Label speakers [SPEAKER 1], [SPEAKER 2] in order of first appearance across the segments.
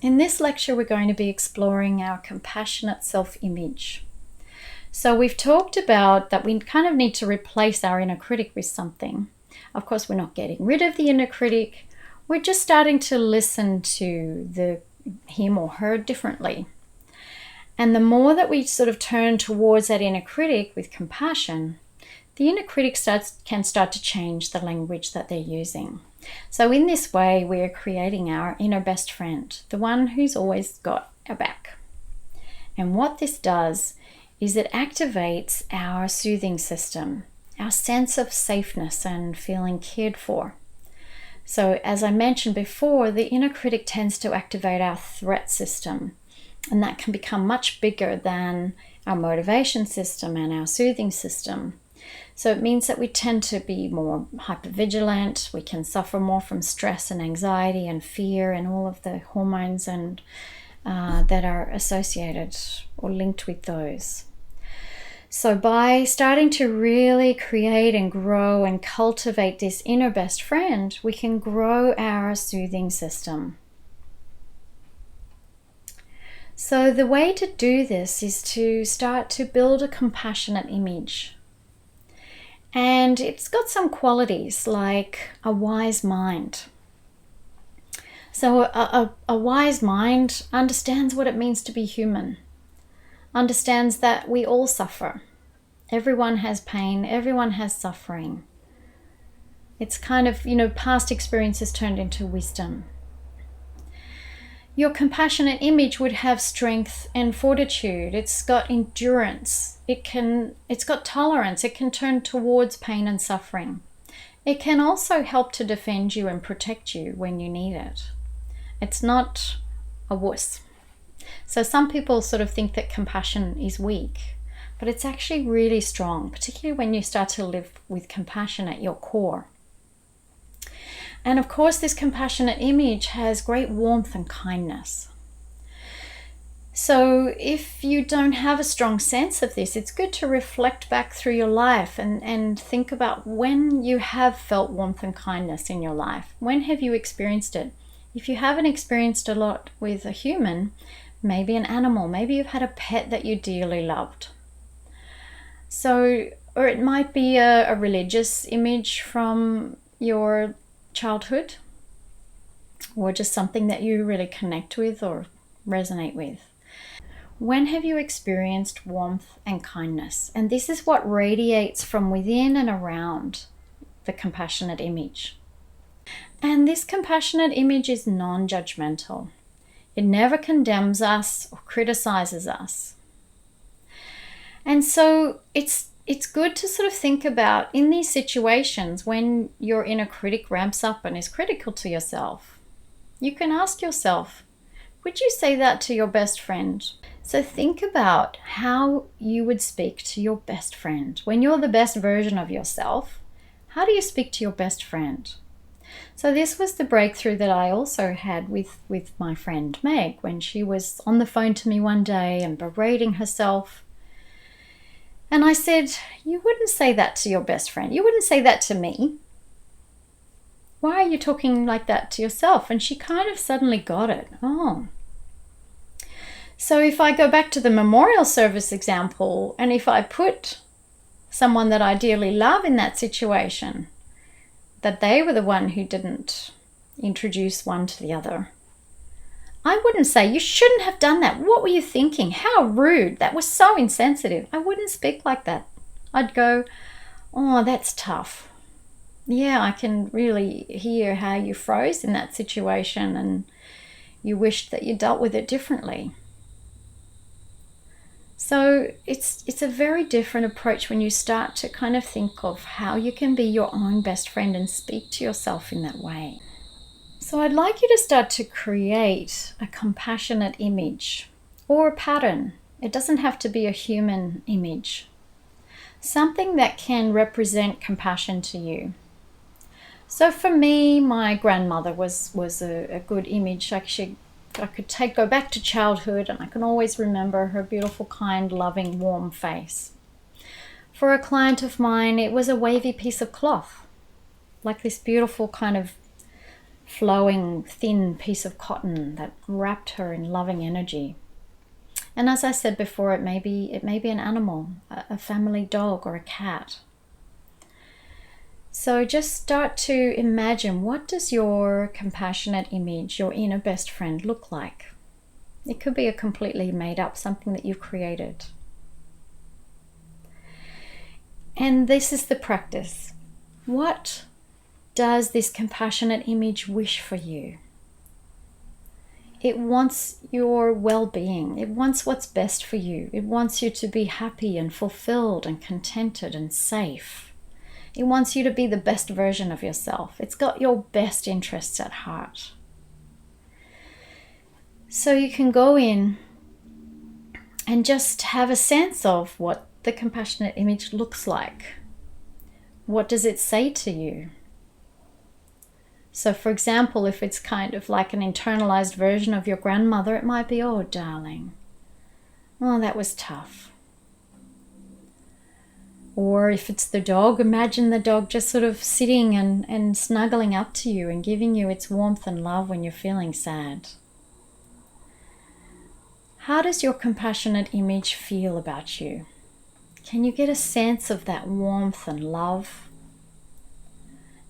[SPEAKER 1] In this lecture, we're going to be exploring our compassionate self-image. So we've talked about that we kind of need to replace our inner critic with something. Of course, we're not getting rid of the inner critic. We're just starting to listen to him or her differently. And the more that we sort of turn towards that inner critic with compassion, the inner critic can start to change the language that they're using. So in this way, we are creating our inner best friend, the one who's always got our back. And what this does is it activates our soothing system, our sense of safeness and feeling cared for. So as I mentioned before, the inner critic tends to activate our threat system, and that can become much bigger than our motivation system and our soothing system. So it means that we tend to be more hypervigilant. We can suffer more from stress and anxiety and fear and all of the hormones and that are associated or linked with those. So by starting to really create and grow and cultivate this inner best friend, we can grow our soothing system. So the way to do this is to start to build a compassionate image. And it's got some qualities like a wise mind. So a wise mind understands what it means to be human, understands that we all suffer. Everyone has pain, everyone has suffering. It's kind of, past experiences turned into wisdom. Your compassionate image would have strength and fortitude. It's got endurance. It's got tolerance. It can turn towards pain and suffering. It can also help to defend you and protect you when you need it. It's not a wuss. So some people sort of think that compassion is weak, but it's actually really strong, particularly when you start to live with compassion at your core. And of course, this compassionate image has great warmth and kindness. So if you don't have a strong sense of this, it's good to reflect back through your life and think about when you have felt warmth and kindness in your life. When have you experienced it? If you haven't experienced a lot with a human, maybe an animal, maybe you've had a pet that you dearly loved. So, or it might be a religious image from your childhood, or just something that you really connect with or resonate with. When have you experienced warmth and kindness? And this is what radiates from within and around the compassionate image. And this compassionate image is non-judgmental. It never condemns us or criticizes us. And so it's good to sort of think about in these situations when your inner critic ramps up and is critical to yourself. You can ask yourself, would you say that to your best friend? So think about how you would speak to your best friend. When you're the best version of yourself, how do you speak to your best friend? So this was the breakthrough that I also had with my friend Meg when she was on the phone to me one day and berating herself. And I said, you wouldn't say that to your best friend. You wouldn't say that to me. Why are you talking like that to yourself? And she kind of suddenly got it. Oh. So if I go back to the memorial service example, and if I put someone that I dearly love in that situation, that they were the one who didn't introduce one to the other, I wouldn't say, you shouldn't have done that. What were you thinking? How rude. That was so insensitive. I wouldn't speak like that. I'd go, oh, that's tough. Yeah, I can really hear how you froze in that situation and you wished that you dealt with it differently. So it's a very different approach when you start to kind of think of how you can be your own best friend and speak to yourself in that way. So I'd like you to start to create a compassionate image or a pattern. It doesn't have to be a human image. Something that can represent compassion to you. So for me, my grandmother was a good image. Actually, I could go back to childhood and I can always remember her beautiful, kind, loving, warm face. For a client of mine, it was a wavy piece of cloth, like this beautiful kind of flowing, thin piece of cotton that wrapped her in loving energy. And as I said before, it may be an animal, a family dog or a cat. So just start to imagine, what does your compassionate image, your inner best friend, look like? It could be a completely made up, something that you've created. And this is the practice. What does this compassionate image wish for you? It wants your well-being. It wants what's best for you. It wants you to be happy and fulfilled and contented and safe. It wants you to be the best version of yourself. It's got your best interests at heart. So you can go in and just have a sense of what the compassionate image looks like. What does it say to you? So for example, if it's kind of like an internalized version of your grandmother, it might be, "Oh, darling, oh, that was tough." Or if it's the dog, imagine the dog just sort of sitting and snuggling up to you and giving you its warmth and love when you're feeling sad. How does your compassionate image feel about you? Can you get a sense of that warmth and love?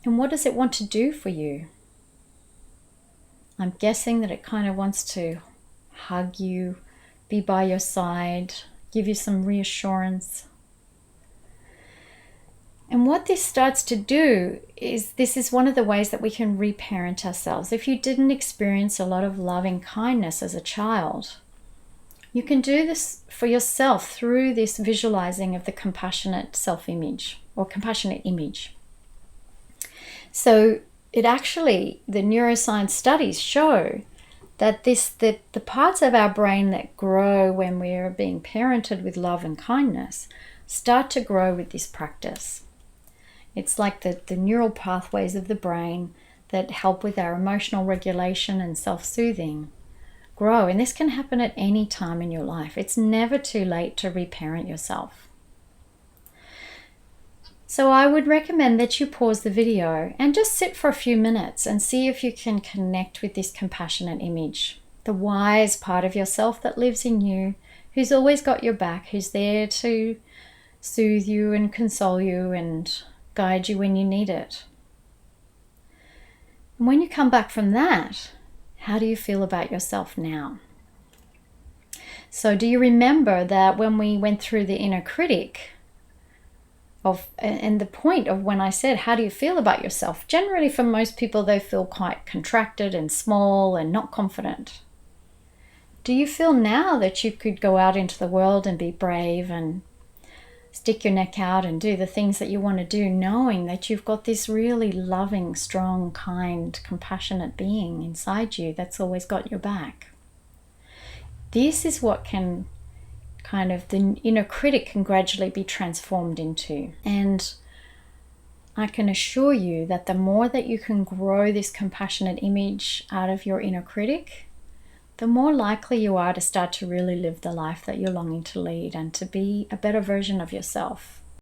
[SPEAKER 1] And what does it want to do for you? I'm guessing that it kind of wants to hug you, be by your side, give you some reassurance. And what this starts to do is, this is one of the ways that we can reparent ourselves. If you didn't experience a lot of loving kindness as a child, you can do this for yourself through this visualizing of the compassionate self-image or compassionate image. So it actually, the neuroscience studies show that the parts of our brain that grow when we're being parented with love and kindness start to grow with this practice. It's like the neural pathways of the brain that help with our emotional regulation and self-soothing grow. And this can happen at any time in your life. It's never too late to reparent yourself. So I would recommend that you pause the video and just sit for a few minutes and see if you can connect with this compassionate image, the wise part of yourself that lives in you, who's always got your back, who's there to soothe you and console you and guide you when you need it. And when you come back from that, how do you feel about yourself now? So do you remember that when we went through the inner critic, and the point of when I said, how do you feel about yourself? Generally, for most people, they feel quite contracted and small and not confident. Do you feel now that you could go out into the world and be brave and stick your neck out and do the things that you want to do, knowing that you've got this really loving, strong, kind, compassionate being inside you that's always got your back? This is what can kind of the inner critic can gradually be transformed into. And I can assure you that the more that you can grow this compassionate image out of your inner critic, the more likely you are to start to really live the life that you're longing to lead and to be a better version of yourself.